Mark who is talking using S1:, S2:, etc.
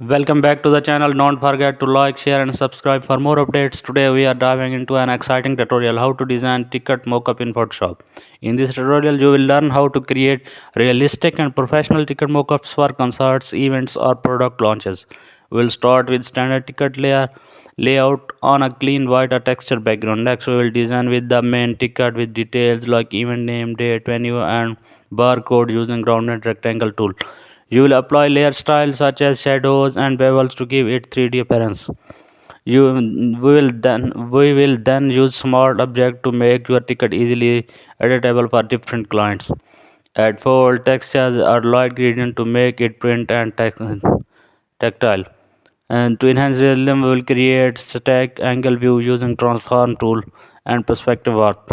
S1: Welcome back to the channel. Don't forget to like, share and subscribe for more updates. Today we are diving into an exciting tutorial how to design ticket mockup in Photoshop. In this tutorial you will learn how to create realistic and professional ticket mockups for concerts, events or product launches. We'll start with standard ticket layout on a clean white or texture background. Next we will design with the main ticket with details like event name, date, venue and barcode using grounded rectangle tool. You will apply layer styles such as shadows and bevels to give it 3D appearance. We will then use smart object to make your ticket easily editable for different clients. Add fold textures or light gradient to make it print and tactile. And to enhance realism, we will create stack angle view using transform tool and perspective warp.